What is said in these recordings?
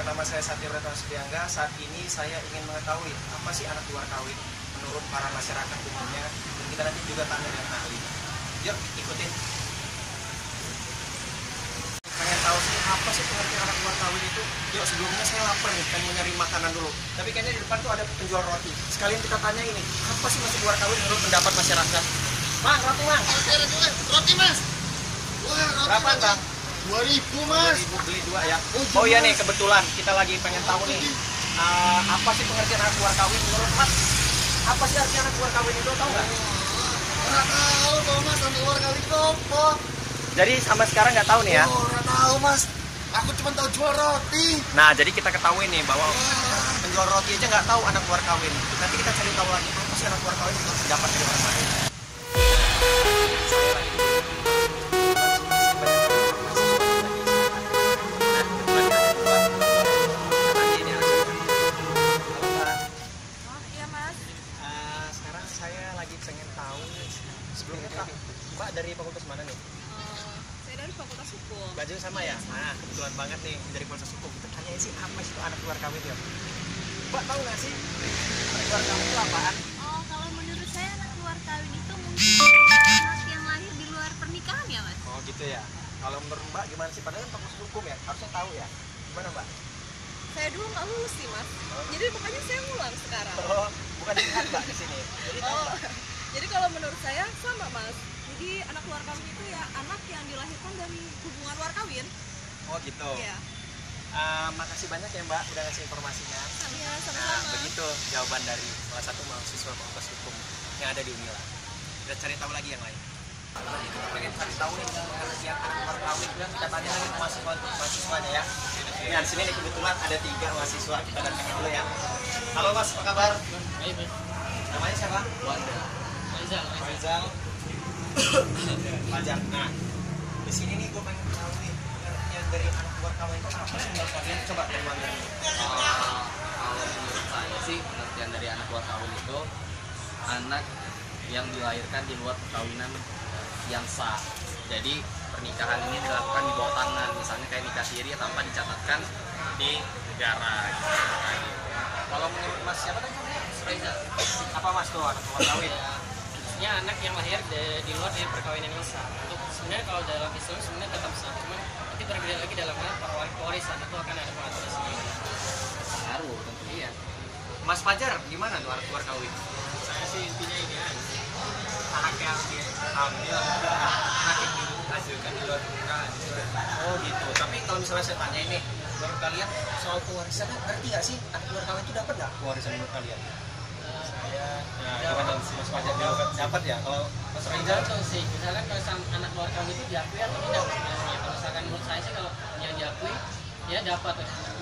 nama saya Satya Bratama Subiangga. Saat ini saya ingin mengetahui apa sih anak luar kawin menurut para masyarakat umumnya. Dan kita nanti juga tanya dengan ahli. Yuk, ikutin. Pengen tahu sih apa sih pengertian anak luar kawin itu? Yuk, sebelumnya saya lapar nih, pengen nyari makanan dulu. Tapi kayaknya di depan tuh ada penjual roti. Sekalian kita tanya ini, apa sih masih luar kawin menurut pendapat masyarakat? Bang, roti bang. Roti mas. Wah, roti Berapaan bang? 2000 mas. 2000 beli dua ya. Oh iya nih, kebetulan kita lagi pengen tahu nih apa sih pengertian anak luar kawin menurut mas? Apa sih arti anak luar kawin itu, tahu nggak? Nggak tahu toh mas, anak luar kawin itu apa? Jadi sampai sekarang nggak tahu nih ya? Oh, nggak tahu mas. Aku cuma tahu jual roti. Nah, jadi kita ketahui nih bahwa penjual roti aja nggak tahu anak luar kawin. Nanti kita cari tahu lagi apa sih anak luar kawin itu dapat dari orang lain. Sekarang saya lagi pengen tahu sebelumnya Mbak dari fakultas mana nih? Saya dari Fakultas Hukum. Baju sama ya? Nah, kebetulan banget nih dari Fakultas Hukum. Kita tanyain sih apa sih itu anak luar kawin ya? Mbak tahu nggak sih anak luar kawin itu apaan? Oh, kalau menurut saya anak luar kawin itu mungkin anak yang lahir di luar pernikahan ya, Mas? Oh gitu ya. Kalau menurut Mbak gimana sih? Padahal kan Fakultas Hukum ya, harusnya tahu ya. Gimana Mbak? Saya dulu nggak lulus sih, Mas. Jadi makanya saya ngulang sekarang. Oh, bukan dilihat Mbak di sini. Jadi tahu Mbak. Jadi kalau menurut saya sama, Mas. Jadi anak luar kawin itu ya anak yang dilahirkan dari hubungan luar kawin. Oh gitu. Iya. Makasih banyak ya Mbak udah ngasih informasinya. Iya, Nah, sama-sama. begitu jawaban dari salah satu mahasiswa Fakultas Hukum yang ada di Unila. Kita cari tahu lagi yang lain. Nanti kita pengen cari tahu nih pengertian anak luar kawin. Kita tanya lagi ke mahasiswanya ya. Nah, di sini nih kebetulan ada 3 mahasiswa. Kita datangin dulu ya. Halo Mas, apa kabar? Baik, Mas. Namanya siapa? Wanda. Faizal. Fajar. Nah, di sini nih gue pengen tahu nih pengertian dari anak luar kawin itu apa sih menurut kalian? Coba dari Wanda. Kalau menurut saya sih pengertian dari anak luar kawin itu anak yang dilahirkan di luar perkawinan yang sah. Jadi pernikahan ini dilakukan di bawah tangan, misalnya kayak nikah siri tanpa dicatatkan di negara. Gitu. Kalau menurut Mas siapa tadi? Reza, Apa Mas tuh anak luar kawin? Maksudnya anak yang lahir di luar dari perkawinan yang sah. Untuk sebenarnya kalau dalam Islam sebenarnya tetap sah, cuman nanti berbeda lagi dalam hal pewarisan itu akan ada pengaturan sendiri. pengaruh tentu iya. Mas Fajar gimana tuh anak luar kawin? Saya sih intinya ini ya, Anak yang diambil, anak yang dihasilkan di luar pernikahan. Oh gitu. Tapi kalau misalnya saya tanya ini, menurut kalian soal pewarisan ngerti nggak sih anak luar kawin itu dapat nggak pewarisan menurut kalian? Nah, gimana Mas Fajar dapat ya? Kalau Mas Rizal? Tergantung sih, misalkan kalau anak luar kawin itu diakui atau tidak sebenarnya. Kalau misalkan menurut saya sih kalau yang diakui, ya dapat.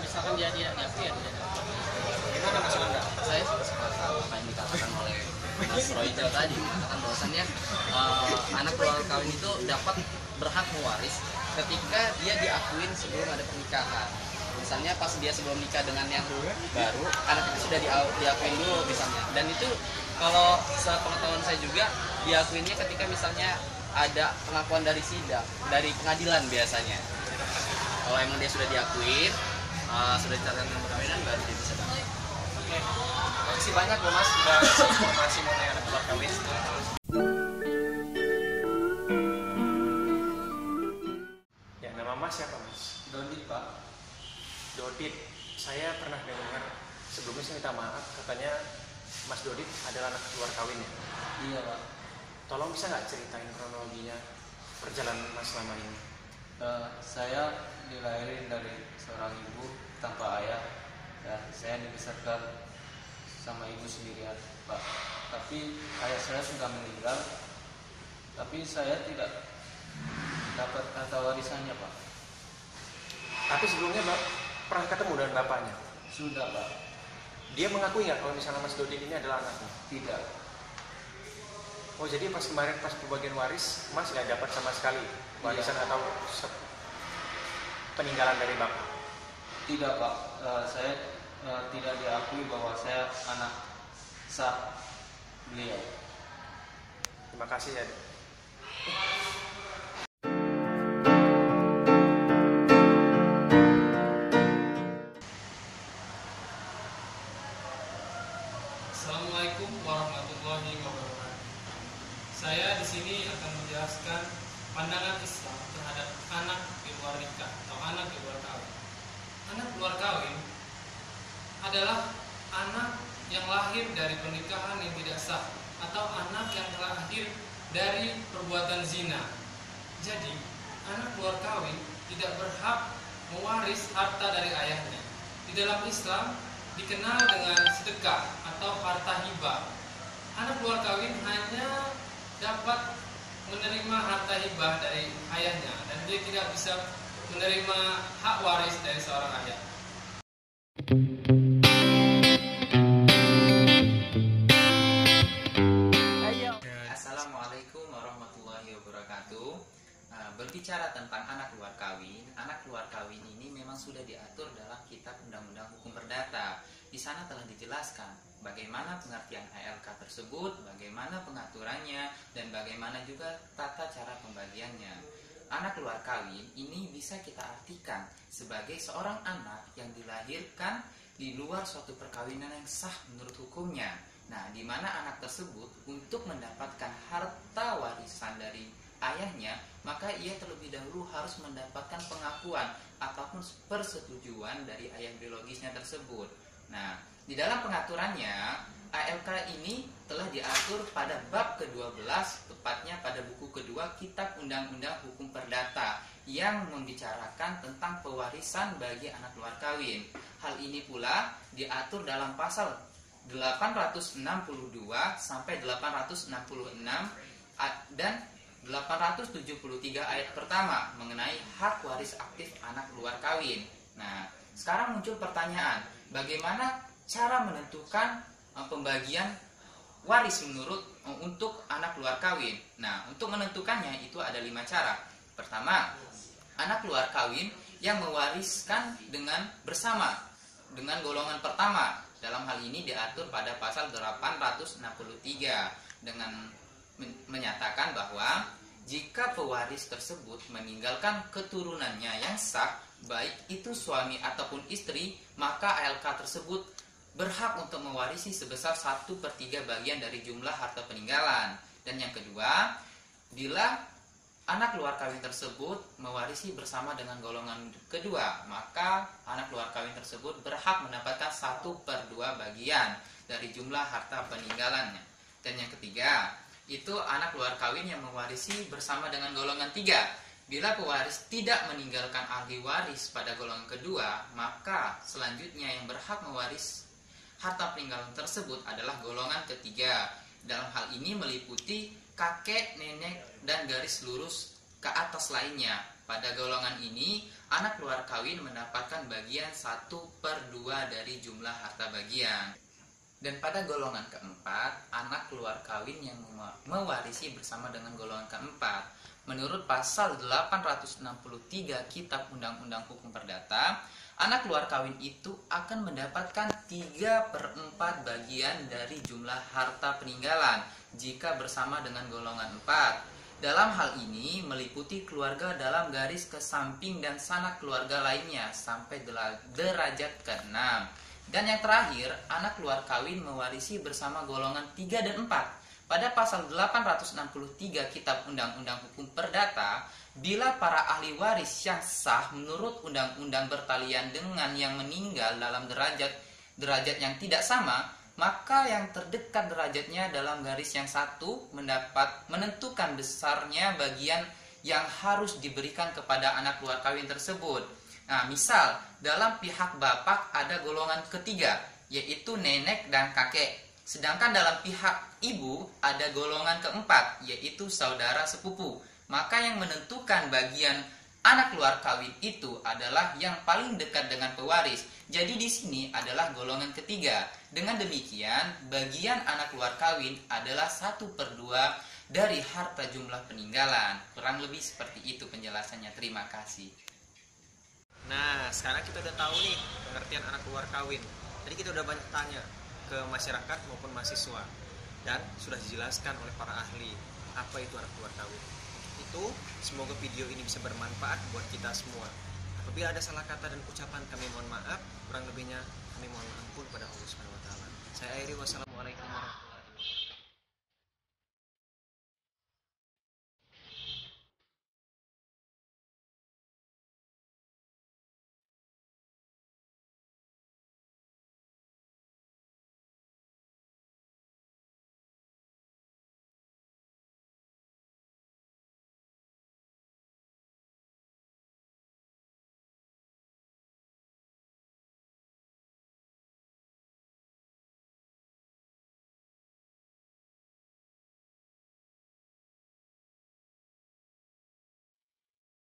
Misalkan dia tidak diakui, ya tidak dapat. Gimana Mas Rizal? Saya sepakat apa yang dikatakan oleh Mas Royal tadi, mengatakan bahwasannya anak luar kawin itu dapat berhak mewaris ketika dia diakuin sebelum ada pernikahan. Misalnya pas dia sebelum nikah dengan yang baru, anak itu sudah diakuin dulu misalnya. Dan itu kalau sepengetahuan saya juga diakuinnya ketika misalnya ada pengakuan dari sidang, dari pengadilan biasanya. Kalau emang dia sudah diakuin, sudah dicatatkan dengan perkawinan, baru dia bisa dapat. Oke. Makasih banyak loh Mas udah ngasih informasi mengenai anak luar kawin. Ya, nama Mas siapa Mas? Dodit Pak. Dodit. Saya pernah dengar sebelumnya, saya minta maaf, katanya Mas Dodit adalah anak luar kawin ya. Iya Pak. Tolong bisa nggak ceritain kronologinya perjalanan Mas selama ini? Saya dilahirin dari seorang ibu tanpa ayah dan saya dibesarkan sama ibu sendirian Pak. Tapi ayah saya sudah meninggal, tapi saya tidak dapat harta warisannya Pak. Tapi sebelumnya Mbak pernah ketemu dengan bapaknya? Sudah Pak. Dia mengakui nggak kalau misalnya Mas Dodit ini adalah anaknya? Tidak. Oh jadi pas kemarin pas pembagian waris Mas nggak dapat sama sekali warisan atau peninggalan dari bapak? Tidak Pak. Saya tidak diakui bahwa saya anak sah beliau. Terima kasih ya. di sini akan menjelaskan pandangan Islam terhadap anak di luar nikah atau anak di luar kawin. Anak di luar kawin adalah anak yang lahir dari pernikahan yang tidak sah atau anak yang lahir dari perbuatan zina. Jadi, anak luar kawin tidak berhak mewaris harta dari ayahnya. Di dalam Islam dikenal dengan sedekah atau harta hibah. Anak luar kawin hanya dapat menerima harta hibah dari ayahnya dan dia tidak bisa menerima hak waris dari seorang ayah. Assalamualaikum warahmatullahi wabarakatuh. Berbicara tentang anak luar kawin ini memang sudah diatur dalam Kitab Undang-Undang Hukum Perdata. Di sana telah dijelaskan bagaimana pengertian ALK tersebut, bagaimana pengaturannya, dan bagaimana juga tata cara pembagiannya. Anak luar kawin ini bisa kita artikan sebagai seorang anak yang dilahirkan di luar suatu perkawinan yang sah menurut hukumnya. Nah, di mana anak tersebut untuk mendapatkan harta warisan dari ayahnya, maka ia terlebih dahulu harus mendapatkan pengakuan ataupun persetujuan dari ayah biologisnya tersebut. Nah, di dalam pengaturannya, ALK ini telah diatur pada bab ke-12, tepatnya pada buku kedua Kitab Undang-Undang Hukum Perdata yang membicarakan tentang pewarisan bagi anak luar kawin. Hal ini pula diatur dalam pasal 862 sampai 866 dan 873 ayat pertama mengenai hak waris aktif anak luar kawin. Nah, sekarang muncul pertanyaan, bagaimana cara menentukan pembagian waris untuk anak luar kawin? Nah, untuk menentukannya itu ada 5 cara. Pertama, anak luar kawin yang mewariskan bersama dengan golongan pertama. Dalam hal ini diatur pada pasal 863 dengan menyatakan bahwa jika pewaris tersebut meninggalkan keturunannya yang sah, baik itu suami ataupun istri, maka ALK tersebut berhak untuk mewarisi sebesar 1/3 bagian dari jumlah harta peninggalan. Dan yang kedua, bila anak luar kawin tersebut mewarisi bersama dengan golongan kedua, maka anak luar kawin tersebut berhak mendapatkan 1/2 bagian dari jumlah harta peninggalannya. Dan yang ketiga, itu anak luar kawin yang mewarisi bersama dengan golongan 3. Bila pewaris tidak meninggalkan ahli waris pada golongan kedua, maka selanjutnya yang berhak mewaris harta peninggalan tersebut adalah golongan ketiga. Dalam hal ini meliputi kakek, nenek, dan garis lurus ke atas lainnya. Pada golongan ini, anak luar kawin mendapatkan bagian 1/2 dari jumlah harta bagian. Dan pada golongan keempat, anak keluar kawin yang mewarisi bersama dengan golongan keempat. Menurut pasal 863 Kitab Undang-Undang Hukum Perdata, anak keluar kawin itu akan mendapatkan 3/4 bagian dari jumlah harta peninggalan jika bersama dengan golongan 4. Dalam hal ini meliputi keluarga dalam garis ke samping dan sanak keluarga lainnya sampai derajat ke-6. Dan yang terakhir, anak luar kawin mewarisi bersama golongan 3 dan 4. Pada pasal 863 Kitab Undang-Undang Hukum Perdata, bila para ahli waris yang sah menurut undang-undang bertalian dengan yang meninggal dalam derajat yang tidak sama, maka yang terdekat derajatnya dalam garis yang satu menentukan besarnya bagian yang harus diberikan kepada anak luar kawin tersebut. Nah, misal dalam pihak bapak ada golongan ketiga, yaitu nenek dan kakek. Sedangkan dalam pihak ibu ada golongan keempat, yaitu saudara sepupu. Maka yang menentukan bagian anak luar kawin itu adalah yang paling dekat dengan pewaris. Jadi di sini adalah golongan ketiga. Dengan demikian, bagian anak luar kawin adalah 1/2 dari harta jumlah peninggalan. Kurang lebih seperti itu penjelasannya. Terima kasih. Nah, sekarang kita udah tahu nih pengertian anak luar kawin. Tadi kita udah banyak tanya ke masyarakat maupun mahasiswa, dan sudah dijelaskan oleh para ahli apa itu anak luar kawin. Itu semoga video ini bisa bermanfaat buat kita semua. Apabila ada salah kata dan ucapan, kami mohon maaf. Kurang lebihnya kami mohon ampun pada Allah Subhanahu wa taala. Saya Airi, wassalamualaikum warahmatullahi wabarakatuh.